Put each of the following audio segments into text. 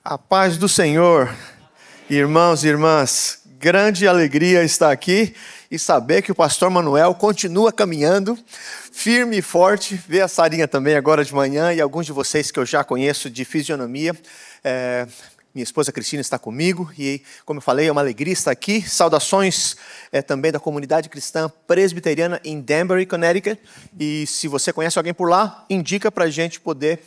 A paz do Senhor, irmãos e irmãs, grande alegria estar aqui e saber que o pastor Manuel continua caminhando firme e forte. Ver a Sarinha também agora de manhã e alguns de vocês que eu já conheço de fisionomia. Minha esposa Cristina está comigo e, como eu falei, é uma alegria estar aqui. Saudações também da comunidade cristã presbiteriana em Danbury, Connecticut. E se você conhece alguém por lá, indica para a gente poder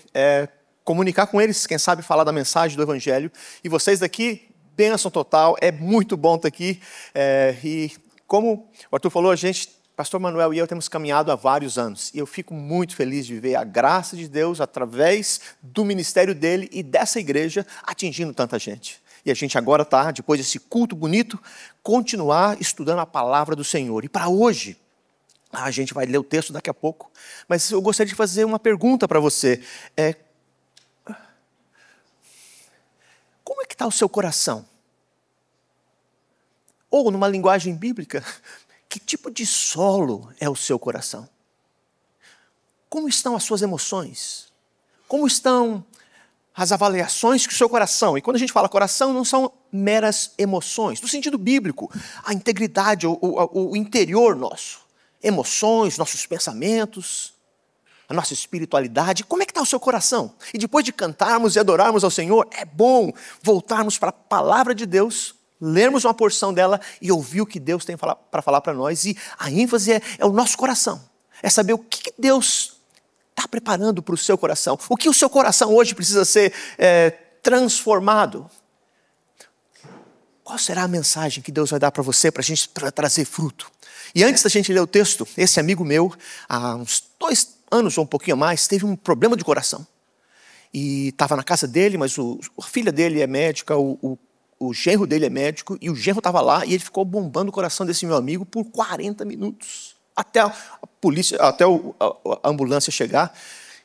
comunicar com eles, quem sabe falar da mensagem do Evangelho. E vocês daqui, bênção total, é muito bom estar aqui. E como o Arthur falou, pastor Manuel e eu temos caminhado há vários anos. E eu fico muito feliz de ver a graça de Deus através do ministério dele e dessa igreja atingindo tanta gente. E a gente agora está, depois desse culto bonito, continuar estudando a palavra do Senhor. E para hoje, a gente vai ler o texto daqui a pouco, mas eu gostaria de fazer uma pergunta para você. Como é que está o seu coração? Ou, numa linguagem bíblica, que tipo de solo é o seu coração? Como estão as suas emoções? Como estão as avaliações que o seu coração... E quando a gente fala coração, não são meras emoções. No sentido bíblico, a integridade, o interior nosso. Emoções, nossos pensamentos, a nossa espiritualidade. Como é que está o seu coração? E depois de cantarmos e adorarmos ao Senhor, é bom voltarmos para a palavra de Deus, lermos uma porção dela e ouvir o que Deus tem para falar para nós. E a ênfase é o nosso coração. É saber o que Deus está preparando para o seu coração. O que o seu coração hoje precisa ser transformado. Qual será a mensagem que Deus vai dar para você, para a gente trazer fruto? E antes da gente ler o texto, esse amigo meu, há uns 2 anos ou um pouquinho mais, teve um problema de coração. E estava na casa dele, mas a filha dele é médica, o genro dele é médico, e o genro estava lá, e ele ficou bombando o coração desse meu amigo por 40 minutos. Até a polícia, até a ambulância chegar.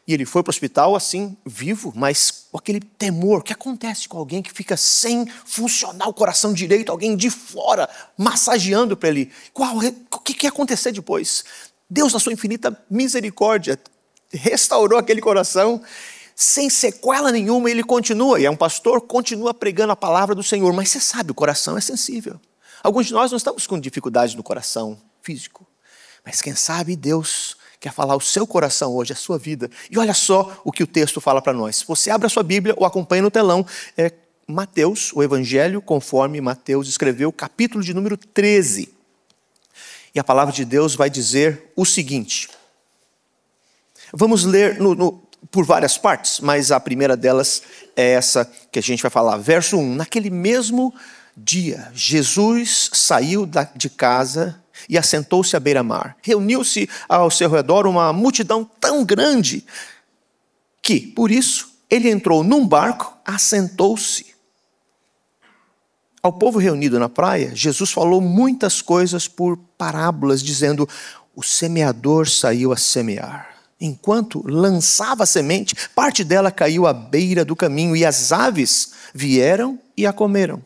E ele foi para o hospital assim, vivo, mas com aquele temor. O que acontece com alguém que fica sem funcionar o coração direito, alguém de fora, massageando para ele? O que ia acontecer depois? Deus, na sua infinita misericórdia, restaurou aquele coração, sem sequela nenhuma, ele continua, e é um pastor, continua pregando a palavra do Senhor. Mas você sabe, o coração é sensível. Alguns de nós não estamos com dificuldade no coração físico, mas quem sabe Deus quer falar o seu coração hoje, a sua vida. E olha só o que o texto fala para nós. Você abre a sua Bíblia ou acompanha no telão, Mateus, o Evangelho conforme Mateus escreveu, capítulo de número 13. E a palavra de Deus vai dizer o seguinte. Vamos ler por várias partes, mas a primeira delas é essa que a gente vai falar. Verso 1. Naquele mesmo dia, Jesus saiu de casa e assentou-se à beira-mar. Reuniu-se ao seu redor uma multidão tão grande que, por isso, ele entrou num barco, assentou-se. Ao povo reunido na praia, Jesus falou muitas coisas por parábolas, dizendo: o semeador saiu a semear. Enquanto lançava a semente, parte dela caiu à beira do caminho e as aves vieram e a comeram.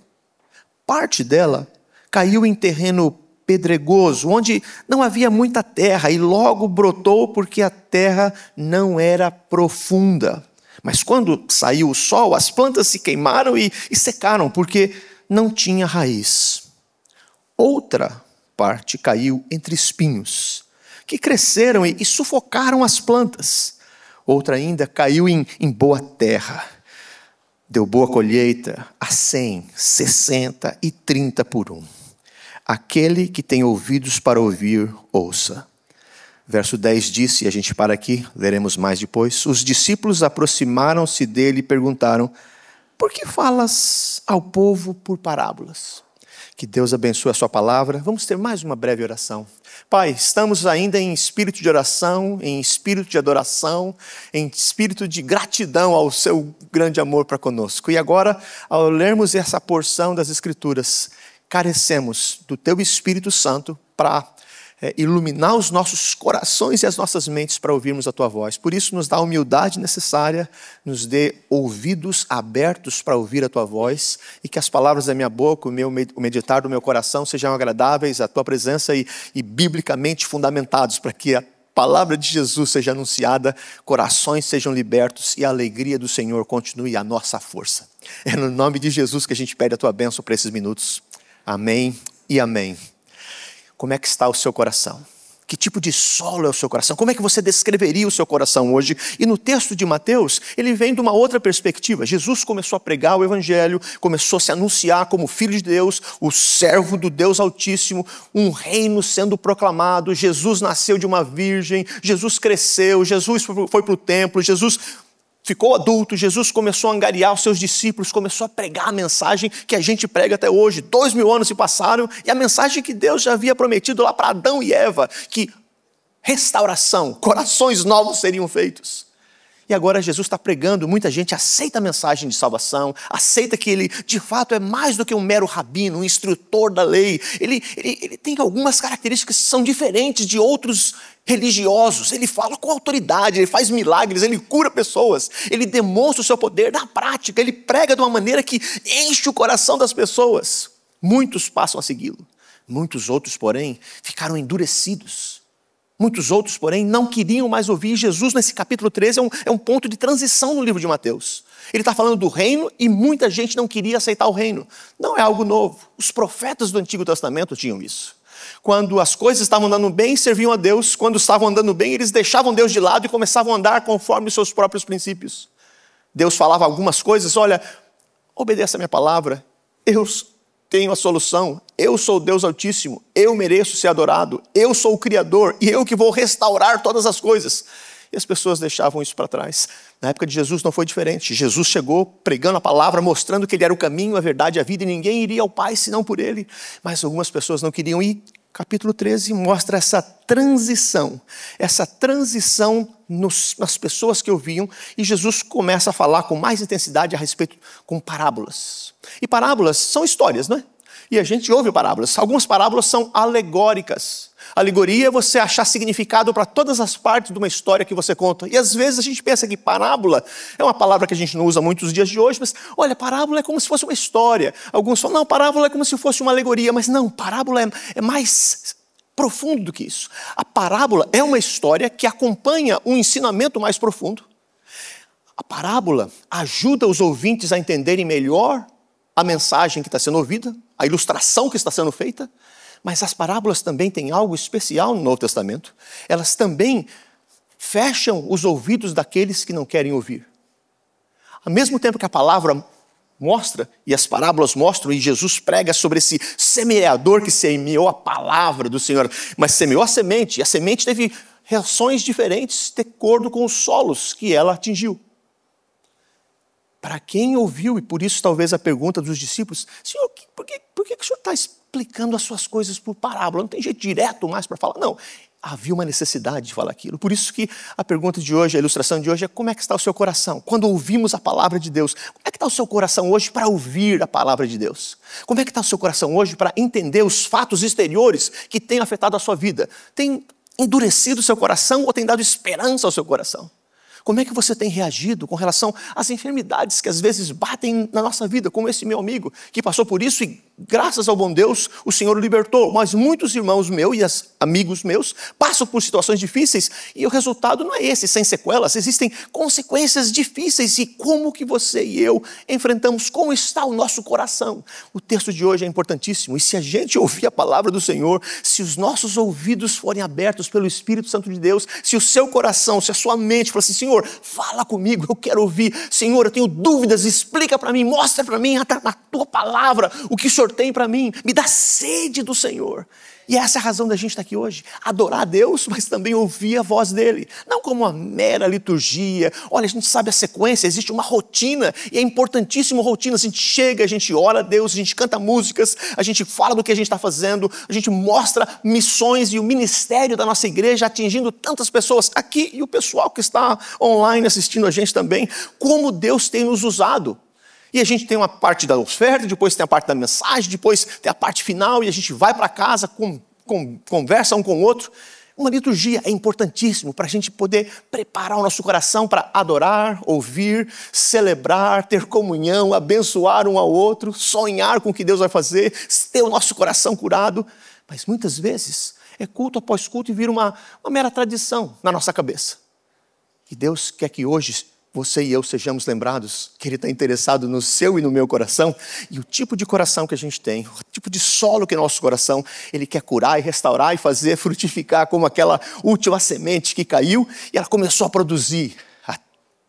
Parte dela caiu em terreno pedregoso, onde não havia muita terra, e logo brotou porque a terra não era profunda. Mas quando saiu o sol, as plantas se queimaram e secaram, porque não tinha raiz. Outra parte caiu entre espinhos, que cresceram e sufocaram as plantas. Outra ainda caiu em boa terra. Deu boa colheita a 100, 60 e 30 por 1. Aquele que tem ouvidos para ouvir, ouça. Verso 10 disse, e a gente para aqui, leremos mais depois. Os discípulos aproximaram-se dele e perguntaram: por que falas ao povo por parábolas? Que Deus abençoe a sua palavra. Vamos ter mais uma breve oração. Pai, estamos ainda em espírito de oração, em espírito de adoração, em espírito de gratidão ao seu grande amor para conosco. E agora, ao lermos essa porção das Escrituras, carecemos do teu Espírito Santo para iluminar os nossos corações e as nossas mentes para ouvirmos a tua voz. Por isso, nos dá a humildade necessária, nos dê ouvidos abertos para ouvir a tua voz, e que as palavras da minha boca, o meditar do meu coração sejam agradáveis à tua presença e biblicamente fundamentados, para que a palavra de Jesus seja anunciada, corações sejam libertos e a alegria do Senhor continue a nossa força. É no nome de Jesus que a gente pede a tua bênção para esses minutos. Amém e amém. Como é que está o seu coração? Que tipo de solo é o seu coração? Como é que você descreveria o seu coração hoje? E no texto de Mateus, ele vem de uma outra perspectiva. Jesus começou a pregar o evangelho, começou a se anunciar como filho de Deus, o servo do Deus Altíssimo, um reino sendo proclamado. Jesus nasceu de uma virgem, Jesus cresceu, Jesus foi para o templo, Jesus ficou adulto, Jesus começou a angariar os seus discípulos, começou a pregar a mensagem que a gente prega até hoje. 2000 anos se passaram e a mensagem que Deus já havia prometido lá para Adão e Eva, que restauração, corações novos seriam feitos. E agora Jesus está pregando, muita gente aceita a mensagem de salvação, aceita que ele de fato é mais do que um mero rabino, um instrutor da lei. Ele tem algumas características que são diferentes de outros religiosos. Ele fala com autoridade, ele faz milagres, ele cura pessoas, ele demonstra o seu poder na prática, ele prega de uma maneira que enche o coração das pessoas. Muitos passam a segui-lo, muitos outros, porém, ficaram endurecidos. Muitos outros, porém, não queriam mais ouvir. Jesus, nesse capítulo 13, é um ponto de transição no livro de Mateus. Ele está falando do reino e muita gente não queria aceitar o reino. Não é algo novo. Os profetas do Antigo Testamento tinham isso. Quando as coisas estavam andando bem, serviam a Deus. Quando estavam andando bem, eles deixavam Deus de lado e começavam a andar conforme os seus próprios princípios. Deus falava algumas coisas, olha, obedeça a minha palavra, eu tenho a solução, eu sou o Deus Altíssimo, eu mereço ser adorado, eu sou o Criador e eu que vou restaurar todas as coisas. E as pessoas deixavam isso para trás. Na época de Jesus não foi diferente. Jesus chegou pregando a palavra, mostrando que ele era o caminho, a verdade e a vida, e ninguém iria ao Pai senão por ele. Mas algumas pessoas não queriam ir. Capítulo 13 mostra essa transição nas pessoas que ouviam, e Jesus começa a falar com mais intensidade a respeito com parábolas. E parábolas são histórias, não é? E a gente ouve parábolas. Algumas parábolas são alegóricas. Alegoria é você achar significado para todas as partes de uma história que você conta. E às vezes a gente pensa que parábola é uma palavra que a gente não usa muito nos dias de hoje, mas olha, parábola é como se fosse uma história. Alguns falam, não, parábola é como se fosse uma alegoria, mas não, parábola é mais profundo do que isso. A parábola é uma história que acompanha um ensinamento mais profundo. A parábola ajuda os ouvintes a entenderem melhor a mensagem que está sendo ouvida, a ilustração que está sendo feita. Mas as parábolas também têm algo especial no Novo Testamento. Elas também fecham os ouvidos daqueles que não querem ouvir. Ao mesmo tempo que a palavra mostra, e as parábolas mostram, e Jesus prega sobre esse semeador que semeou a palavra do Senhor, mas semeou a semente, e a semente teve reações diferentes de acordo com os solos que ela atingiu. Para quem ouviu, e por isso talvez a pergunta dos discípulos, Senhor, por que o Senhor está explicando as suas coisas por parábola? Não tem jeito direto mais para falar? Não, havia uma necessidade de falar aquilo. Por isso que a pergunta de hoje, a ilustração de hoje é como é que está o seu coração? Quando ouvimos a palavra de Deus, como é que está o seu coração hoje para ouvir a palavra de Deus? Como é que está o seu coração hoje para entender os fatos exteriores que têm afetado a sua vida? Tem endurecido o seu coração ou tem dado esperança ao seu coração? Como é que você tem reagido com relação às enfermidades que às vezes batem na nossa vida, como esse meu amigo, que passou por isso e, graças ao bom Deus, o Senhor o libertou. Mas muitos irmãos meus e amigos meus passam por situações difíceis e o resultado não é esse, sem sequelas. Existem consequências difíceis e como que você e eu enfrentamos, como está o nosso coração? O texto de hoje é importantíssimo e se a gente ouvir a palavra do Senhor, se os nossos ouvidos forem abertos pelo Espírito Santo de Deus, se o seu coração, se a sua mente for assim, Senhor, fala comigo, eu quero ouvir. Senhor, eu tenho dúvidas, explica para mim, mostra para mim na tua palavra o que o Senhor tem para mim. Me dá sede do Senhor. E essa é a razão da gente estar aqui hoje. Adorar a Deus, mas também ouvir a voz dele. Não como uma mera liturgia. Olha, a gente sabe a sequência, existe uma rotina. E é importantíssimo a rotina. A gente chega, a gente ora a Deus, a gente canta músicas, a gente fala do que a gente está fazendo, a gente mostra missões e o ministério da nossa igreja atingindo tantas pessoas aqui e o pessoal que está online assistindo a gente também. Como Deus tem nos usado. E a gente tem uma parte da oferta, depois tem a parte da mensagem, depois tem a parte final e a gente vai para casa, conversa um com o outro. Uma liturgia é importantíssimo para a gente poder preparar o nosso coração para adorar, ouvir, celebrar, ter comunhão, abençoar um ao outro, sonhar com o que Deus vai fazer, ter o nosso coração curado. Mas muitas vezes é culto após culto e vira uma mera tradição na nossa cabeça. E Deus quer que hoje você e eu sejamos lembrados que Ele está interessado no seu e no meu coração, e o tipo de coração que a gente tem, o tipo de solo que é nosso coração, Ele quer curar e restaurar e fazer frutificar como aquela última semente que caiu e ela começou a produzir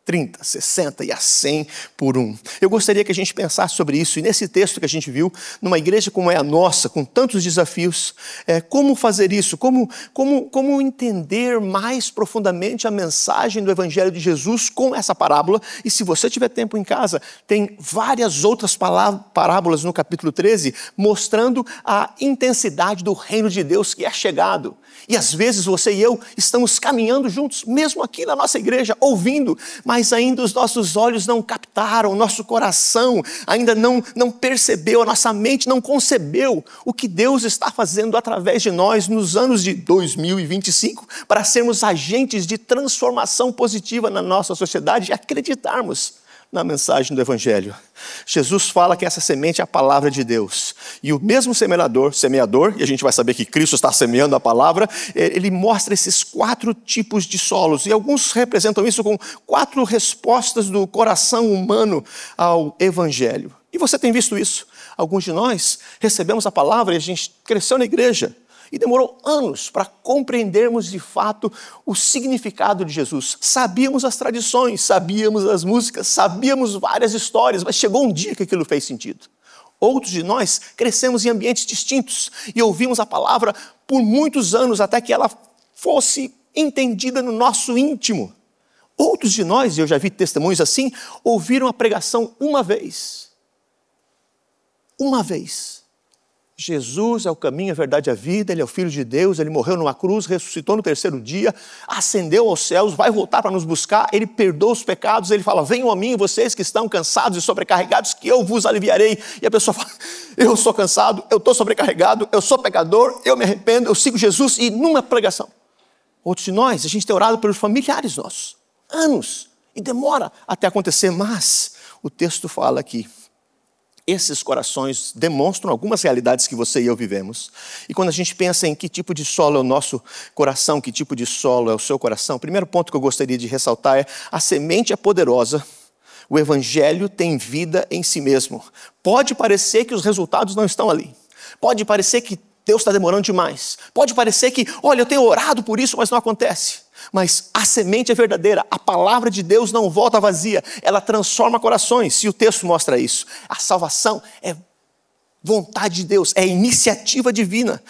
30, 60 e a 100 por um. Eu gostaria que a gente pensasse sobre isso, e nesse texto que a gente viu, numa igreja como é a nossa, com tantos desafios, como fazer isso, como entender mais profundamente a mensagem do Evangelho de Jesus com essa parábola. E se você tiver tempo em casa, tem várias outras parábolas no capítulo 13, mostrando a intensidade do reino de Deus que é chegado. E às vezes você e eu estamos caminhando juntos, mesmo aqui na nossa igreja, ouvindo, mas ainda os nossos olhos não captaram, o nosso coração ainda não percebeu, a nossa mente não concebeu o que Deus está fazendo através de nós nos anos de 2025, para sermos agentes de transformação positiva na nossa sociedade e acreditarmos na mensagem do Evangelho. Jesus fala que essa semente é a palavra de Deus. E o mesmo semeador, e a gente vai saber que Cristo está semeando a palavra, ele mostra esses 4 tipos de solos. E alguns representam isso com 4 respostas do coração humano ao Evangelho. E você tem visto isso. Alguns de nós recebemos a palavra e a gente cresceu na igreja. E demorou anos para compreendermos de fato o significado de Jesus. Sabíamos as tradições, sabíamos as músicas, sabíamos várias histórias, mas chegou um dia que aquilo fez sentido. Outros de nós crescemos em ambientes distintos e ouvimos a palavra por muitos anos até que ela fosse entendida no nosso íntimo. Outros de nós, e eu já vi testemunhos assim, ouviram a pregação uma vez. Uma vez. Jesus é o caminho, a verdade e a vida, Ele é o Filho de Deus, Ele morreu numa cruz, ressuscitou no 3º dia, ascendeu aos céus, vai voltar para nos buscar, Ele perdoa os pecados, Ele fala, venham a mim vocês que estão cansados e sobrecarregados, que eu vos aliviarei. E a pessoa fala, eu sou cansado, eu estou sobrecarregado, eu sou pecador, eu me arrependo, eu sigo Jesus, e numa pregação. Outros de nós, a gente tem orado pelos familiares nossos, anos, e demora até acontecer, mas o texto fala aqui, esses corações demonstram algumas realidades que você e eu vivemos. E quando a gente pensa em que tipo de solo é o nosso coração, que tipo de solo é o seu coração, o primeiro ponto que eu gostaria de ressaltar é: a semente é poderosa, o Evangelho tem vida em si mesmo. Pode parecer que os resultados não estão ali. Pode parecer que Deus está demorando demais. Pode parecer que, olha, eu tenho orado por isso, mas não acontece. Mas a semente é verdadeira, a palavra de Deus não volta vazia, ela transforma corações, e o texto mostra isso. A salvação é vontade de Deus, é iniciativa divina.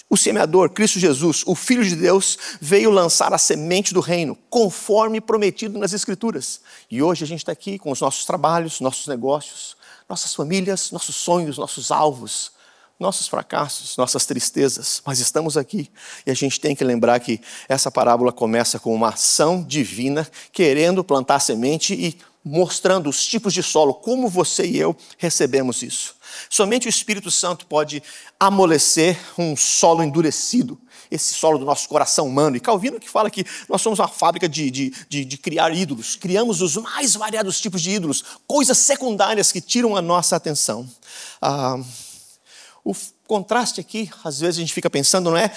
O semeador, Cristo Jesus, o Filho de Deus, veio lançar a semente do reino, conforme prometido nas Escrituras. E hoje a gente está aqui com os nossos trabalhos, nossos negócios, nossas famílias, nossos sonhos, nossos alvos, nossos fracassos, nossas tristezas, mas estamos aqui e a gente tem que lembrar que essa parábola começa com uma ação divina, querendo plantar a semente e mostrando os tipos de solo, como você e eu recebemos isso. Somente o Espírito Santo pode amolecer um solo endurecido, esse solo do nosso coração humano. E Calvino que fala que nós somos uma fábrica de criar ídolos, criamos os mais variados tipos de ídolos, coisas secundárias que tiram a nossa atenção. O contraste aqui, às vezes a gente fica pensando, não é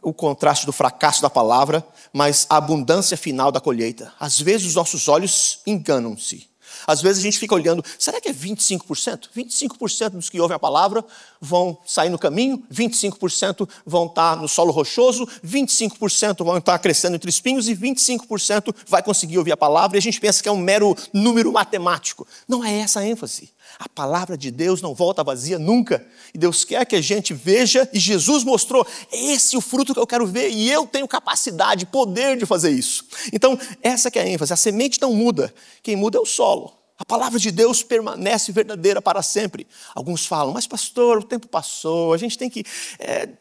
o contraste do fracasso da palavra, mas a abundância final da colheita. Às vezes os nossos olhos enganam-se. Às vezes a gente fica olhando, será que é 25%? 25% dos que ouvem a palavra vão sair no caminho, 25% vão estar no solo rochoso, 25% vão estar crescendo entre espinhos e 25% vai conseguir ouvir a palavra, e a gente pensa que é um mero número matemático. Não é essa a ênfase. A palavra de Deus não volta vazia nunca. E Deus quer que a gente veja, e Jesus mostrou, esse é o fruto que eu quero ver, e eu tenho capacidade, poder de fazer isso. Então, essa que é a ênfase. A semente não muda, quem muda é o solo. A palavra de Deus permanece verdadeira para sempre. Alguns falam, mas pastor, o tempo passou, a gente tem que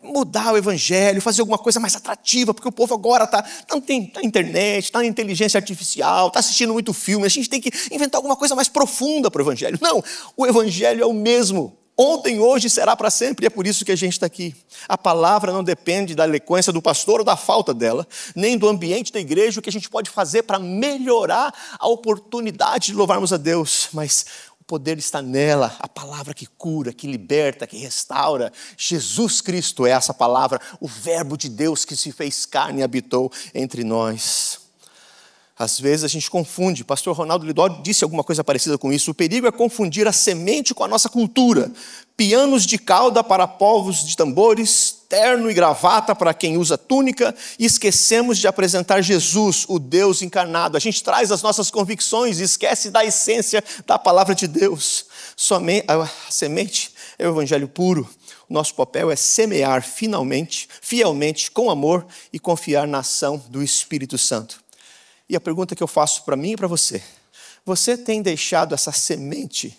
mudar o evangelho, fazer alguma coisa mais atrativa, porque o povo agora está na internet, está na inteligência artificial, está assistindo muito filme, a gente tem que inventar alguma coisa mais profunda para o evangelho. Não, o evangelho é o mesmo. Ontem, hoje, será para sempre, e é por isso que a gente está aqui. A palavra não depende da eloquência do pastor ou da falta dela, nem do ambiente da igreja, o que a gente pode fazer para melhorar a oportunidade de louvarmos a Deus. Mas o poder está nela, a palavra que cura, que liberta, que restaura. Jesus Cristo é essa palavra, o verbo de Deus que se fez carne e habitou entre nós. Às vezes a gente confunde, pastor Ronaldo Lidório disse alguma coisa parecida com isso, o perigo é confundir a semente com a nossa cultura. Pianos de cauda para povos de tambores, terno e gravata para quem usa túnica, e esquecemos de apresentar Jesus, o Deus encarnado. A gente traz as nossas convicções e esquece da essência da palavra de Deus. A semente é o evangelho puro. O nosso papel é semear fielmente, com amor e confiar na ação do Espírito Santo. E a pergunta que eu faço para mim e para você: você tem deixado essa semente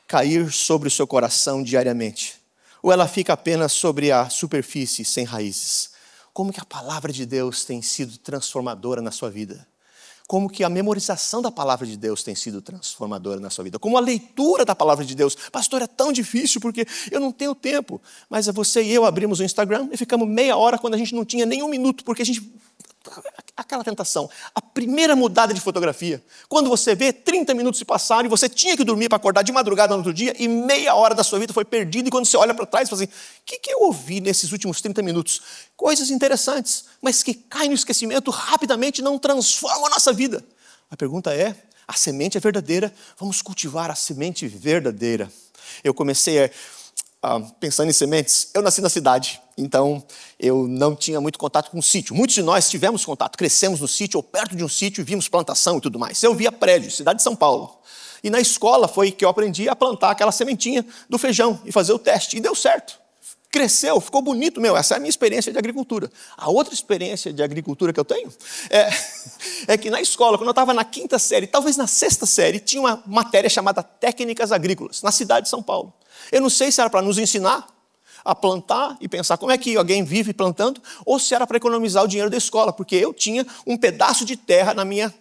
cair sobre o seu coração diariamente? Ou ela fica apenas sobre a superfície, sem raízes? Como que a palavra de Deus tem sido transformadora na sua vida? Como que a memorização da palavra de Deus tem sido transformadora na sua vida? Como a leitura da palavra de Deus? Pastor, é tão difícil porque eu não tenho tempo. Mas você e eu abrimos o Instagram e ficamos meia hora quando a gente não tinha nem um minuto, porque a gente... Aquela tentação, a primeira mudada de fotografia, quando você vê 30 minutos se passaram e você tinha que dormir para acordar de madrugada no outro dia e meia hora da sua vida foi perdida, e quando você olha para trás, você fala assim: o que eu ouvi nesses últimos 30 minutos? Coisas interessantes, mas que caem no esquecimento rapidamente e não transformam a nossa vida. A pergunta é: a semente é verdadeira? Vamos cultivar a semente verdadeira. Eu comecei pensando em sementes, eu nasci na cidade, então eu não tinha muito contato com o sítio. Muitos de nós tivemos contato, crescemos no sítio ou perto de um sítio e vimos plantação e tudo mais. Eu via prédios, cidade de São Paulo. E na escola foi que eu aprendi a plantar aquela sementinha do feijão e fazer o teste. E deu certo. Cresceu, ficou bonito, essa é a minha experiência de agricultura. A outra experiência de agricultura que eu tenho é que na escola, quando eu estava na 5ª série, talvez na 6ª série, tinha uma matéria chamada Técnicas Agrícolas, na cidade de São Paulo. Eu não sei se era para nos ensinar a plantar e pensar como é que alguém vive plantando, ou se era para economizar o dinheiro da escola, porque eu tinha um pedaço de terra da minha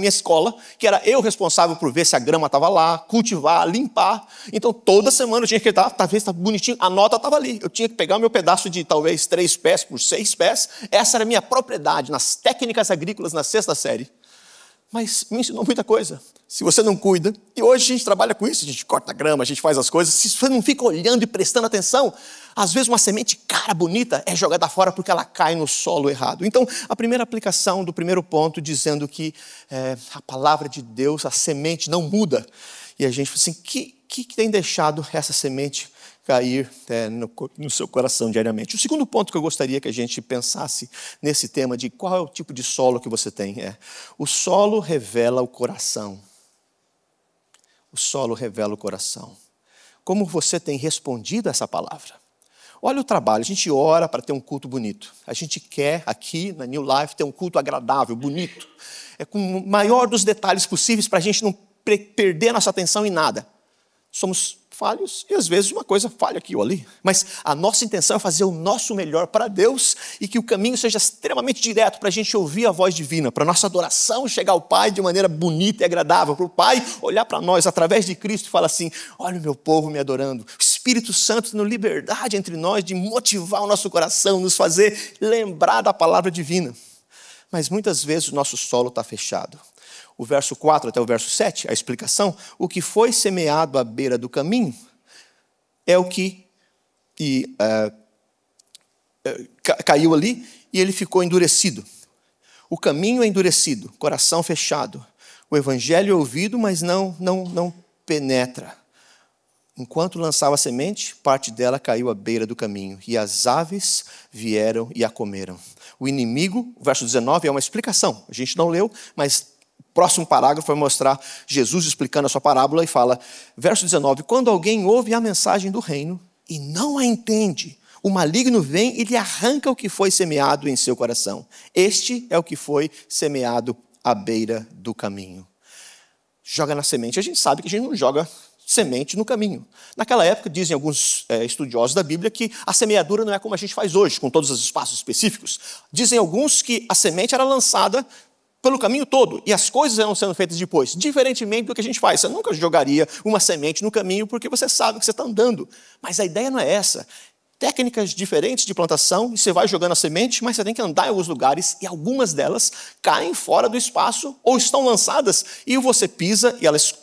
escola, que era eu responsável por ver se a grama estava lá, cultivar, limpar. Então, toda semana eu tinha que estar, talvez está bonitinho, a nota estava ali. Eu tinha que pegar o meu pedaço de talvez 3 pés por 6 pés. Essa era a minha propriedade nas técnicas agrícolas na 6ª série. Mas me ensinou muita coisa. Se você não cuida, e hoje a gente trabalha com isso, a gente corta grama, a gente faz as coisas, se você não fica olhando e prestando atenção, às vezes uma semente cara, bonita, é jogada fora porque ela cai no solo errado. Então, a primeira aplicação do primeiro ponto, dizendo que a palavra de Deus, a semente não muda. E a gente fala assim: que tem deixado essa semente cair no seu coração diariamente? O segundo ponto que eu gostaria que a gente pensasse nesse tema de qual é o tipo de solo que você tem o solo revela o coração. O solo revela o coração. Como você tem respondido a essa palavra? Olha o trabalho, a gente ora para ter um culto bonito. A gente quer aqui na New Life ter um culto agradável, bonito. Com o maior dos detalhes possíveis para a gente não perder a nossa atenção em nada. Somos falhos e às vezes uma coisa falha aqui ou ali. Mas a nossa intenção é fazer o nosso melhor para Deus e que o caminho seja extremamente direto para a gente ouvir a voz divina, para a nossa adoração chegar ao Pai de maneira bonita e agradável, para o Pai olhar para nós através de Cristo e falar assim: olha o meu povo me adorando. O Espírito Santo tendo liberdade entre nós de motivar o nosso coração, nos fazer lembrar da palavra divina. Mas muitas vezes o nosso solo está fechado. O verso 4 até o verso 7, a explicação: o que foi semeado à beira do caminho é o que caiu ali e ele ficou endurecido. O caminho é endurecido, coração fechado. O evangelho é ouvido, mas não penetra. Enquanto lançava a semente, parte dela caiu à beira do caminho, e as aves vieram e a comeram. O inimigo, o verso 19, é uma explicação. A gente não leu, mas o próximo parágrafo vai mostrar Jesus explicando a sua parábola e fala, verso 19: quando alguém ouve a mensagem do reino e não a entende, o maligno vem e lhe arranca o que foi semeado em seu coração. Este é o que foi semeado à beira do caminho. Joga na semente. A gente sabe que a gente não joga semente no caminho. Naquela época, dizem alguns estudiosos da Bíblia, que a semeadura não é como a gente faz hoje, com todos os espaços específicos. Dizem alguns que a semente era lançada pelo caminho todo, e as coisas eram sendo feitas depois, diferentemente do que a gente faz. Você nunca jogaria uma semente no caminho porque você sabe que você está andando. Mas a ideia não é essa. Técnicas diferentes de plantação, e você vai jogando a semente, mas você tem que andar em alguns lugares, e algumas delas caem fora do espaço, ou estão lançadas, e você pisa, e elas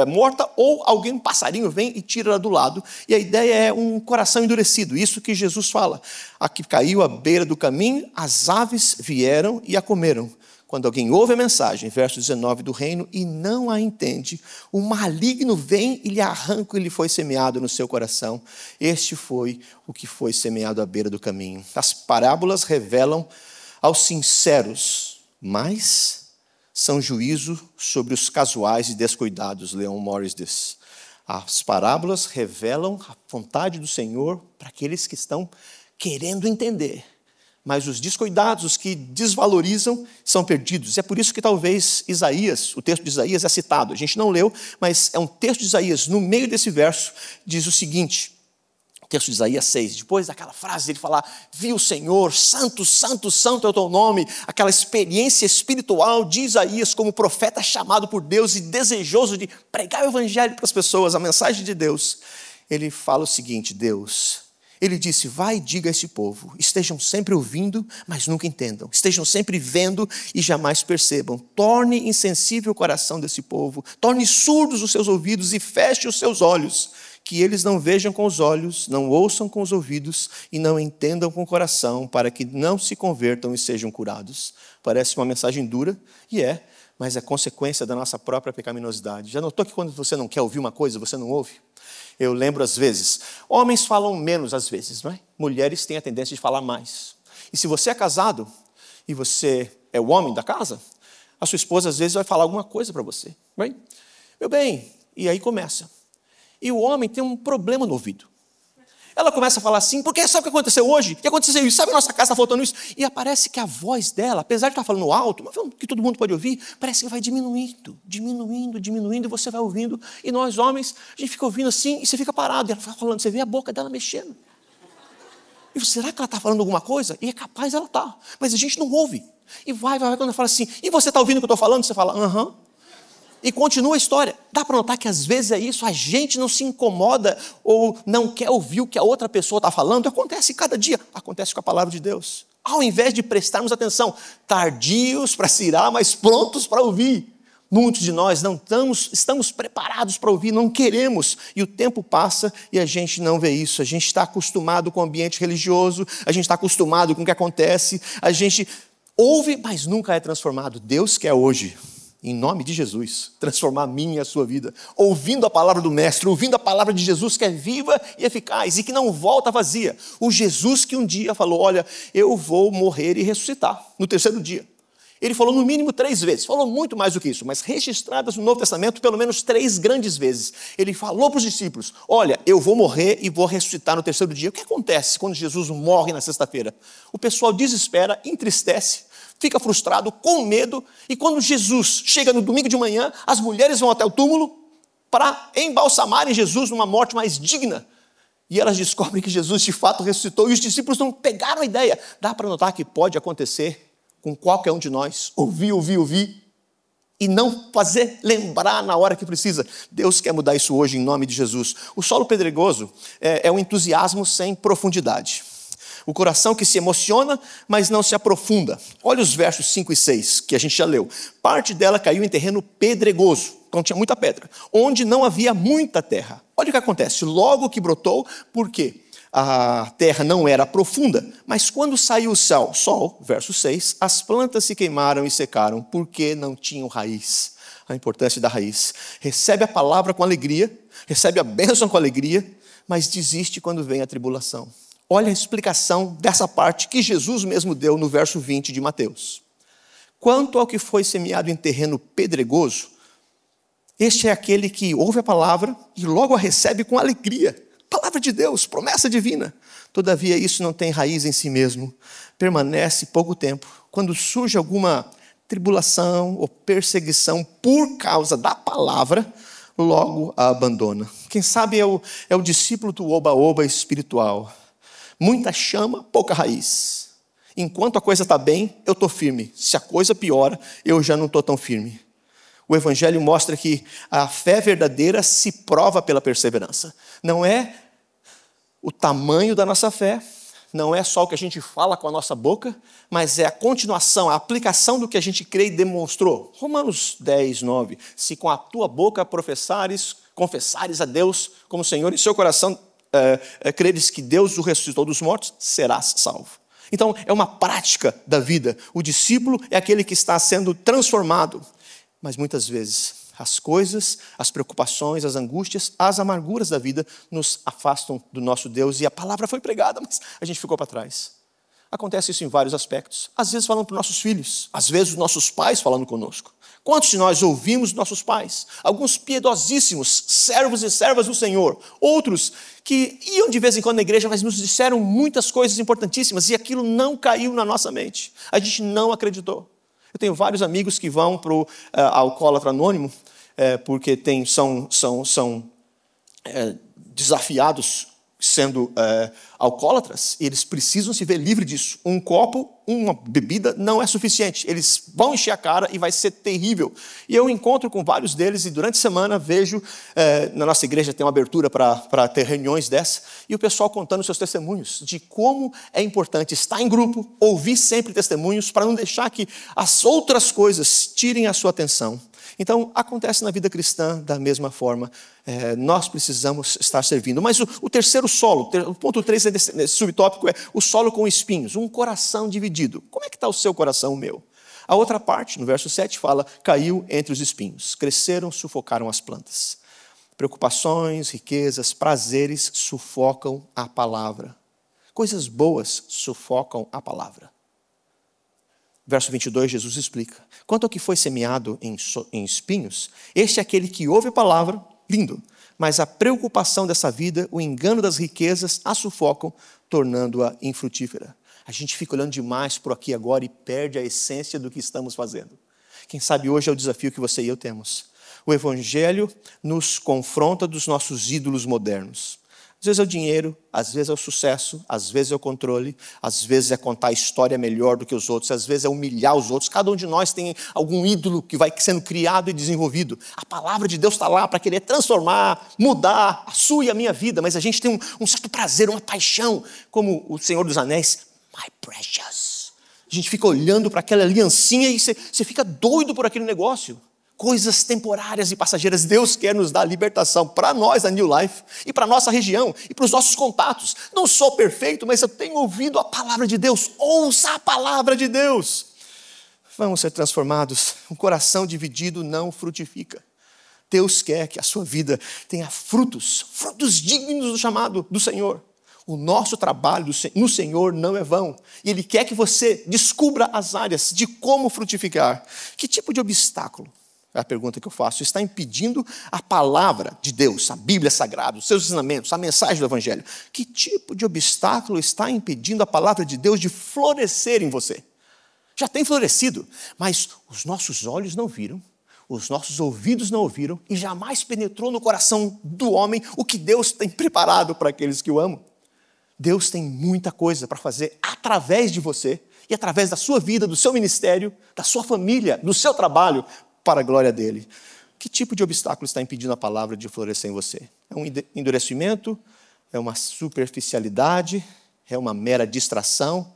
morta, ou alguém, um passarinho, vem e tira ela do lado. E a ideia é um coração endurecido, isso que Jesus fala. A que caiu à beira do caminho, as aves vieram e a comeram. Quando alguém ouve a mensagem, verso 19 do reino, e não a entende, o maligno vem e lhe arranca o que lhe foi semeado no seu coração. Este foi o que foi semeado à beira do caminho. As parábolas revelam aos sinceros, mas são juízo sobre os casuais e descuidados, Leon Morris diz. As parábolas revelam a vontade do Senhor para aqueles que estão querendo entender. Mas os descuidados, os que desvalorizam, são perdidos. É por isso que talvez Isaías, o texto de Isaías é citado. A gente não leu, mas é um texto de Isaías. No meio desse verso, diz o seguinte, o texto de Isaías 6, depois daquela frase de ele falar, vi o Senhor, santo, santo, santo é o teu nome, aquela experiência espiritual de Isaías como profeta chamado por Deus e desejoso de pregar o evangelho para as pessoas, a mensagem de Deus. Ele fala o seguinte, Deus... Ele disse, vai e diga a esse povo, estejam sempre ouvindo, mas nunca entendam. Estejam sempre vendo e jamais percebam. Torne insensível o coração desse povo, torne surdos os seus ouvidos e feche os seus olhos, que eles não vejam com os olhos, não ouçam com os ouvidos e não entendam com o coração, para que não se convertam e sejam curados. Parece uma mensagem dura, e é, mas é consequência da nossa própria pecaminosidade. Já notou que quando você não quer ouvir uma coisa, você não ouve? Eu lembro às vezes, homens falam menos às vezes, não é? Mulheres têm a tendência de falar mais. E se você é casado e você é o homem da casa, a sua esposa às vezes vai falar alguma coisa para você. Bem, meu bem, e aí começa. E o homem tem um problema no ouvido. Ela começa a falar assim, porque sabe o que aconteceu hoje? O que aconteceu isso? Sabe que a nossa casa está faltando isso? E aparece que a voz dela, apesar de estar falando alto, que todo mundo pode ouvir, parece que vai diminuindo, diminuindo, diminuindo, e você vai ouvindo. E nós, homens, a gente fica ouvindo assim, e você fica parado. E ela fica falando, você vê a boca dela mexendo. E você, será que ela está falando alguma coisa? E é capaz ela está. Mas a gente não ouve. E vai, quando ela fala assim, e você está ouvindo o que eu estou falando? Você fala, aham. E continua a história. Dá para notar que às vezes é isso, a gente não se incomoda ou não quer ouvir o que a outra pessoa está falando. Acontece cada dia, acontece com a palavra de Deus. Ao invés de prestarmos atenção, tardios para se irar, mas prontos para ouvir. Muitos de nós não estamos preparados para ouvir, não queremos. E o tempo passa e a gente não vê isso. A gente está acostumado com o ambiente religioso, a gente está acostumado com o que acontece, a gente ouve, mas nunca é transformado. Deus quer hoje, em nome de Jesus, transformar a minha e a sua vida, ouvindo a palavra do Mestre, ouvindo a palavra de Jesus que é viva e eficaz e que não volta vazia. O Jesus que um dia falou, olha, eu vou morrer e ressuscitar no terceiro dia. Ele falou no mínimo 3 vezes, falou muito mais do que isso, mas registradas no Novo Testamento pelo menos 3 grandes vezes. Ele falou para os discípulos, olha, eu vou morrer e vou ressuscitar no terceiro dia. O que acontece quando Jesus morre na sexta-feira? O pessoal desespera, entristece, fica frustrado, com medo, e quando Jesus chega no domingo de manhã, as mulheres vão até o túmulo para embalsamarem Jesus numa morte mais digna. E elas descobrem que Jesus de fato ressuscitou, e os discípulos não pegaram a ideia. Dá para notar que pode acontecer com qualquer um de nós, ouvir, e não fazer lembrar na hora que precisa. Deus quer mudar isso hoje em nome de Jesus. O solo pedregoso é um entusiasmo sem profundidade. O coração que se emociona, mas não se aprofunda. Olha os versos 5 e 6, que a gente já leu. Parte dela caiu em terreno pedregoso, então tinha muita pedra, onde não havia muita terra. Olha o que acontece, logo que brotou, por quê? A terra não era profunda, mas quando saiu o sol, verso 6, as plantas se queimaram e secaram, porque não tinham raiz. A importância da raiz. Recebe a palavra com alegria, recebe a bênção com alegria, mas desiste quando vem a tribulação. Olha a explicação dessa parte que Jesus mesmo deu no verso 20 de Mateus. Quanto ao que foi semeado em terreno pedregoso, este é aquele que ouve a palavra e logo a recebe com alegria. Palavra de Deus, promessa divina. Todavia isso não tem raiz em si mesmo, permanece pouco tempo. Quando surge alguma tribulação ou perseguição por causa da palavra, logo a abandona. Quem sabe é o discípulo do oba-oba espiritual. Muita chama, pouca raiz. Enquanto a coisa está bem, eu estou firme. Se a coisa piora, eu já não estou tão firme. O Evangelho mostra que a fé verdadeira se prova pela perseverança. Não é o tamanho da nossa fé, não é só o que a gente fala com a nossa boca, mas é a continuação, a aplicação do que a gente crê e demonstrou. Romanos 10, 9. Se com a tua boca confessares a Deus como Senhor, e seu coração creres que Deus o ressuscitou dos mortos, serás salvo. Então, é uma prática da vida. O discípulo é aquele que está sendo transformado. Mas muitas vezes, as coisas, as preocupações, as angústias, as amarguras da vida nos afastam do nosso Deus. E a palavra foi pregada, mas a gente ficou para trás. Acontece isso em vários aspectos. Às vezes falando para os nossos filhos, às vezes os nossos pais falando conosco. Quantos de nós ouvimos nossos pais? Alguns piedosíssimos, servos e servas do Senhor. Outros que iam de vez em quando na igreja, mas nos disseram muitas coisas importantíssimas e aquilo não caiu na nossa mente. A gente não acreditou. Eu tenho vários amigos que vão para o Alcoólatra Anônimo, porque são desafiados sendo alcoólatras, e eles precisam se ver livres disso. Um copo, uma bebida não é suficiente. Eles vão encher a cara e vai ser terrível. E eu encontro com vários deles e durante a semana vejo, na nossa igreja tem uma abertura para ter reuniões dessa, e o pessoal contando seus testemunhos de como é importante estar em grupo, ouvir sempre testemunhos para não deixar que as outras coisas tirem a sua atenção. Então, acontece na vida cristã da mesma forma. Nós precisamos estar servindo. Mas o terceiro solo, o ponto 3 desse subtópico é o solo com espinhos, um coração dividido. Como é que está o seu coração, o meu? A outra parte, no verso 7, fala, caiu entre os espinhos, cresceram, sufocaram as plantas. Preocupações, riquezas, prazeres sufocam a palavra. Coisas boas sufocam a palavra. Verso 22, Jesus explica. Quanto ao que foi semeado em espinhos, este é aquele que ouve a palavra, lindo, mas a preocupação dessa vida, o engano das riquezas, a sufocam, tornando-a infrutífera. A gente fica olhando demais por aqui agora e perde a essência do que estamos fazendo. Quem sabe hoje é o desafio que você e eu temos. O Evangelho nos confronta dos nossos ídolos modernos. Às vezes é o dinheiro, às vezes é o sucesso, às vezes é o controle, às vezes é contar a história melhor do que os outros, às vezes é humilhar os outros. Cada um de nós tem algum ídolo que vai sendo criado e desenvolvido. A palavra de Deus está lá para querer transformar, mudar a sua e a minha vida, mas a gente tem um certo prazer, uma paixão, como o Senhor dos Anéis, my precious. A gente fica olhando para aquela aliancinha e você fica doido por aquele negócio. Coisas temporárias e passageiras. Deus quer nos dar libertação para nós, a New Life, e para a nossa região, e para os nossos contatos. Não sou perfeito, mas eu tenho ouvido a palavra de Deus. Ouça a palavra de Deus. Vamos ser transformados. Um coração dividido não frutifica. Deus quer que a sua vida tenha frutos dignos do chamado do Senhor. O nosso trabalho no Senhor não é vão. E Ele quer que você descubra as áreas de como frutificar. Que tipo de obstáculo? É a pergunta que eu faço. Está impedindo a palavra de Deus, a Bíblia Sagrada, os seus ensinamentos, a mensagem do Evangelho? Que tipo de obstáculo está impedindo a palavra de Deus de florescer em você? Já tem florescido, mas os nossos olhos não viram, os nossos ouvidos não ouviram e jamais penetrou no coração do homem o que Deus tem preparado para aqueles que o amam. Deus tem muita coisa para fazer através de você e através da sua vida, do seu ministério, da sua família, do seu trabalho, para a glória dele. Que tipo de obstáculo está impedindo a palavra de florescer em você? É um endurecimento? É uma superficialidade? É uma mera distração?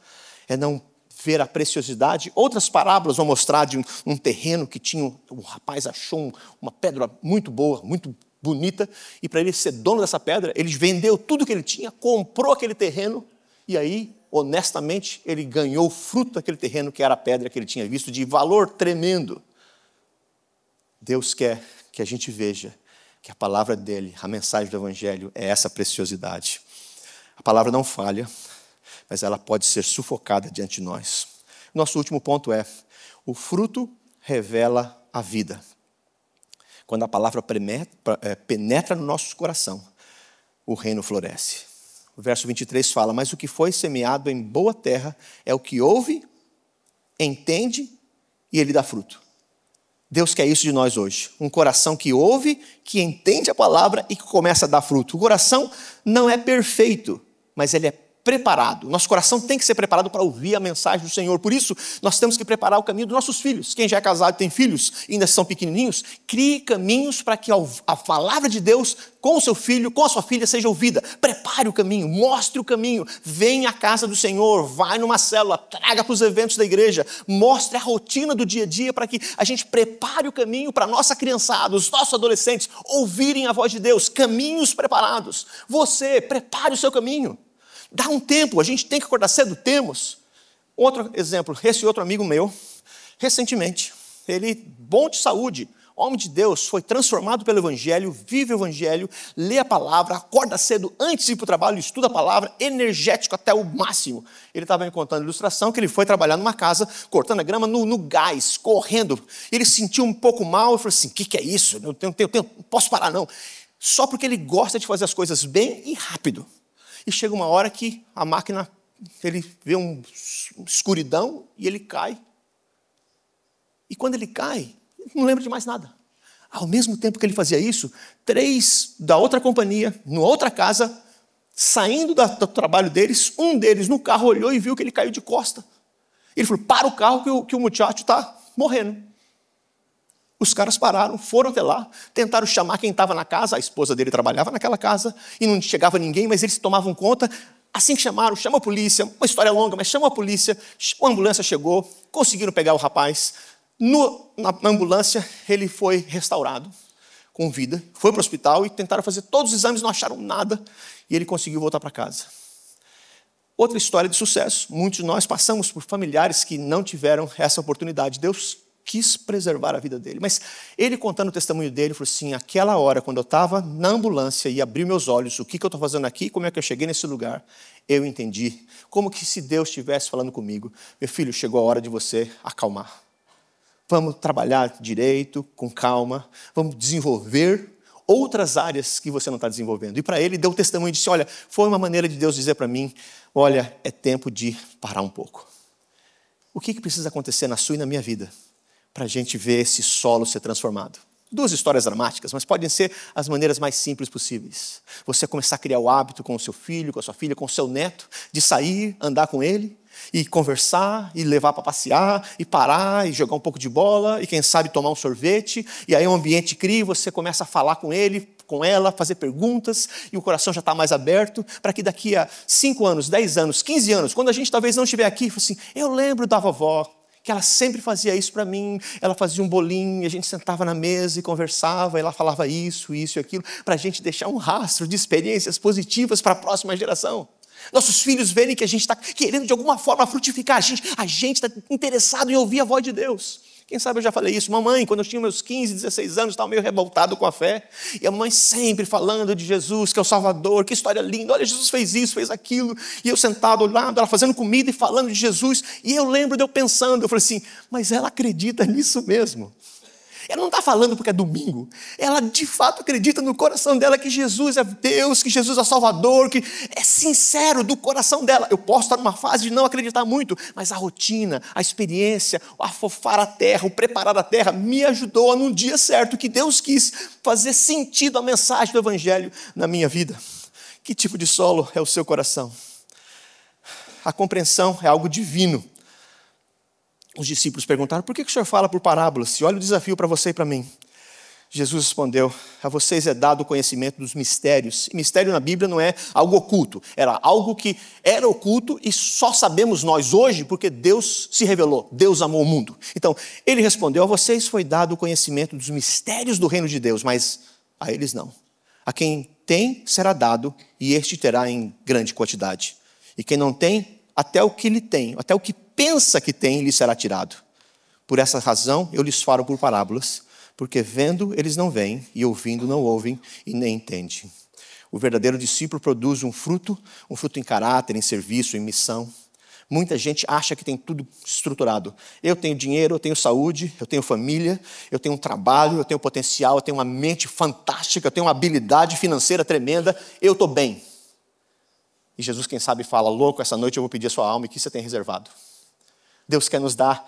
É não ver a preciosidade? Outras parábolas vão mostrar de um terreno que tinha, o rapaz achou uma pedra muito boa, muito bonita, e para ele ser dono dessa pedra, ele vendeu tudo que ele tinha, comprou aquele terreno, e aí, honestamente, ele ganhou o fruto daquele terreno que era a pedra que ele tinha visto, de valor tremendo. Deus quer que a gente veja que a palavra dele, a mensagem do Evangelho, é essa preciosidade. A palavra não falha, mas ela pode ser sufocada diante de nós. Nosso último ponto é, o fruto revela a vida. Quando a palavra penetra no nosso coração, o reino floresce. O verso 23 fala, mas o que foi semeado em boa terra é o que ouve, entende e ele dá fruto. Deus quer isso de nós hoje. Um coração que ouve, que entende a palavra e que começa a dar fruto. O coração não é perfeito, mas ele é preparado. Nosso coração tem que ser preparado para ouvir a mensagem do Senhor. Por isso, nós temos que preparar o caminho dos nossos filhos. Quem já é casado e tem filhos e ainda são pequenininhos, crie caminhos para que a palavra de Deus com o seu filho, com a sua filha seja ouvida. Prepare o caminho, mostre o caminho. Venha à casa do Senhor, vai numa célula, traga para os eventos da igreja, mostre a rotina do dia a dia para que a gente prepare o caminho para a nossa criançada, os nossos adolescentes ouvirem a voz de Deus, caminhos preparados. Você, prepare o seu caminho. Dá um tempo, a gente tem que acordar cedo, temos. Outro exemplo, esse outro amigo meu, recentemente, ele, bom de saúde, homem de Deus, foi transformado pelo Evangelho, vive o Evangelho, lê a palavra, acorda cedo antes de ir para o trabalho, estuda a palavra, energético até o máximo. Ele estava me contando a ilustração que ele foi trabalhar numa casa, cortando a grama no gás, correndo. Ele sentiu um pouco mal e falou assim, o que é isso? Não posso parar não. Só porque ele gosta de fazer as coisas bem e rápido. E chega uma hora que a máquina, ele vê uma escuridão e ele cai. E quando ele cai, ele não lembra de mais nada. Ao mesmo tempo que ele fazia isso, 3 da outra companhia, numa outra casa, saindo do trabalho deles, um deles no carro olhou e viu que ele caiu de costa. Ele falou, para o carro que o muchacho está morrendo. Os caras pararam, foram até lá, tentaram chamar quem estava na casa, a esposa dele trabalhava naquela casa, e não chegava ninguém, mas eles tomavam conta. Assim que chamaram, chamou a polícia, uma história longa, mas chamou a polícia, a ambulância chegou, conseguiram pegar o rapaz. Na ambulância, ele foi restaurado, com vida, foi para o hospital e tentaram fazer todos os exames, não acharam nada, e ele conseguiu voltar para casa. Outra história de sucesso, muitos de nós passamos por familiares que não tiveram essa oportunidade. Deus quis preservar a vida dele. Mas ele, contando o testemunho dele, falou assim, aquela hora, quando eu estava na ambulância e abri meus olhos, o que eu estou fazendo aqui, como é que eu cheguei nesse lugar, eu entendi. Como que se Deus estivesse falando comigo, meu filho, chegou a hora de você acalmar. Vamos trabalhar direito, com calma, vamos desenvolver outras áreas que você não está desenvolvendo. E para ele, deu o testemunho e disse, olha, foi uma maneira de Deus dizer para mim, olha, é tempo de parar um pouco. O que precisa acontecer na sua e na minha vida para a gente ver esse solo ser transformado? 2 histórias dramáticas, mas podem ser as maneiras mais simples possíveis. Você começar a criar o hábito com o seu filho, com a sua filha, com o seu neto, de sair, andar com ele, e conversar, e levar para passear, e parar, e jogar um pouco de bola, e quem sabe tomar um sorvete, e aí o ambiente cria, e você começa a falar com ele, com ela, fazer perguntas, e o coração já está mais aberto, para que daqui a 5 anos, 10 anos, 15 anos, quando a gente talvez não estiver aqui, assim, eu lembro da vovó, que ela sempre fazia isso para mim, ela fazia um bolinho, a gente sentava na mesa e conversava, e ela falava isso e aquilo, para a gente deixar um rastro de experiências positivas para a próxima geração. Nossos filhos verem que a gente está querendo de alguma forma frutificar, a gente está interessado em ouvir a voz de Deus. Quem sabe eu já falei isso, mamãe, quando eu tinha meus 15, 16 anos, estava meio revoltado com a fé, e a mãe sempre falando de Jesus, que é o Salvador, que história linda, olha, Jesus fez isso, fez aquilo, e eu sentado ao lado, ela fazendo comida e falando de Jesus, e eu lembro de eu pensando, eu falei assim, mas ela acredita nisso mesmo. Ela não está falando porque é domingo. Ela de fato acredita no coração dela que Jesus é Deus, que Jesus é Salvador, que é sincero do coração dela. Eu posso estar numa fase de não acreditar muito, mas a rotina, a experiência, o afofar a terra, o preparar a terra, me ajudou a, num dia certo, que Deus quis fazer sentido a mensagem do Evangelho na minha vida. Que tipo de solo é o seu coração? A compreensão é algo divino. Os discípulos perguntaram, por que o senhor fala por parábolas? Se olha o desafio para você e para mim. Jesus respondeu, a vocês é dado o conhecimento dos mistérios. E mistério na Bíblia não é algo oculto. Era algo que era oculto e só sabemos nós hoje porque Deus se revelou. Deus amou o mundo. Então, ele respondeu, a vocês foi dado o conhecimento dos mistérios do reino de Deus, mas a eles não. A quem tem será dado e este terá em grande quantidade. E quem não tem, até o que lhe tem, até o que pensa que tem, lhe será tirado. Por essa razão, eu lhes falo por parábolas, porque vendo eles não veem, e ouvindo não ouvem, e nem entendem. O verdadeiro discípulo produz um fruto em caráter, em serviço, em missão. Muita gente acha que tem tudo estruturado. Eu tenho dinheiro, eu tenho saúde, eu tenho família, eu tenho um trabalho, eu tenho potencial, eu tenho uma mente fantástica, eu tenho uma habilidade financeira tremenda, eu estou bem. E Jesus, quem sabe, fala, louco, essa noite eu vou pedir a sua alma, e o que você tem reservado? Deus quer nos dar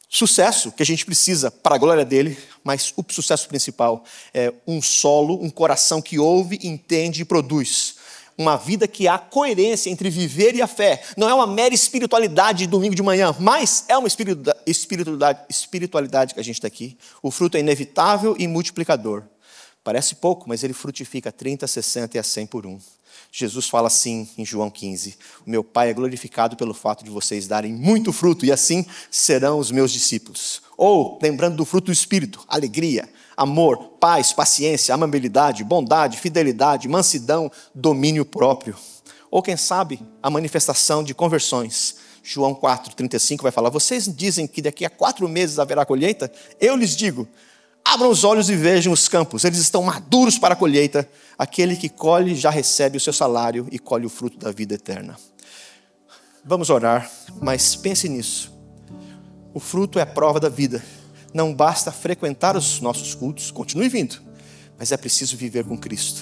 sucesso que a gente precisa para a glória dele, mas o sucesso principal é um solo, um coração que ouve, entende e produz. Uma vida que há coerência entre viver e a fé. Não é uma mera espiritualidade de domingo de manhã, mas é uma espiritualidade que a gente está aqui. O fruto é inevitável e multiplicador. Parece pouco, mas ele frutifica 30, 60 e a 100 por um. Jesus fala assim em João 15: o meu Pai é glorificado pelo fato de vocês darem muito fruto, e assim serão os meus discípulos. Ou, lembrando do fruto do Espírito: alegria, amor, paz, paciência, amabilidade, bondade, fidelidade, mansidão, domínio próprio. Ou quem sabe, a manifestação de conversões. João 4,35 vai falar: vocês dizem que daqui a 4 meses haverá colheita? Eu lhes digo, abram os olhos e vejam os campos, eles estão maduros para a colheita. Aquele que colhe já recebe o seu salário e colhe o fruto da vida eterna. Vamos orar, mas pense nisso. O fruto é a prova da vida. Não basta frequentar os nossos cultos, continue vindo, mas é preciso viver com Cristo.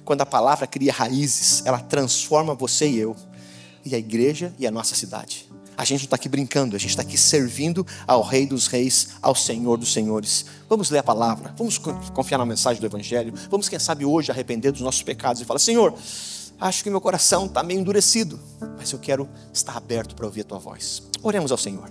Quando a palavra cria raízes, ela transforma você e eu, e a igreja e a nossa cidade. A gente não está aqui brincando, a gente está aqui servindo ao Rei dos Reis, ao Senhor dos Senhores. Vamos ler a palavra, vamos confiar na mensagem do Evangelho, vamos, quem sabe, hoje arrepender dos nossos pecados e falar: Senhor, acho que meu coração está meio endurecido, mas eu quero estar aberto para ouvir a Tua voz. Oremos ao Senhor.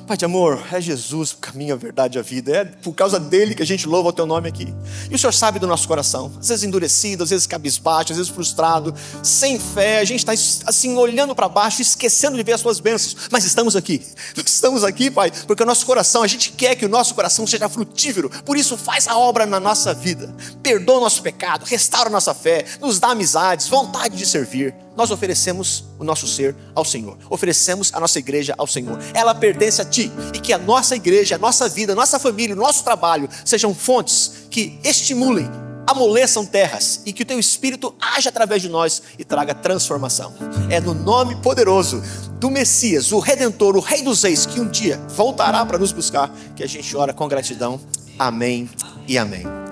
Pai de amor, é Jesus o caminho, a verdade e a vida. É por causa dele que a gente louva o teu nome aqui. E o Senhor sabe do nosso coração. Às vezes endurecido, às vezes cabisbaixo, às vezes frustrado, sem fé. A gente está assim olhando para baixo, esquecendo de ver as tuas bênçãos. Mas estamos aqui. Estamos aqui, Pai, porque o nosso coração, a gente quer que o nosso coração seja frutífero. Por isso faz a obra na nossa vida. Perdoa o nosso pecado, restaura a nossa fé, nos dá amizades, vontade de servir. Nós oferecemos o nosso ser ao Senhor. Oferecemos a nossa igreja ao Senhor. Ela pertence a Ti. E que a nossa igreja, a nossa vida, a nossa família, o nosso trabalho sejam fontes que estimulem, amoleçam terras. E que o Teu Espírito haja através de nós e traga transformação. É no nome poderoso do Messias, o Redentor, o Rei dos Reis, que um dia voltará para nos buscar, que a gente ora com gratidão. Amém e amém.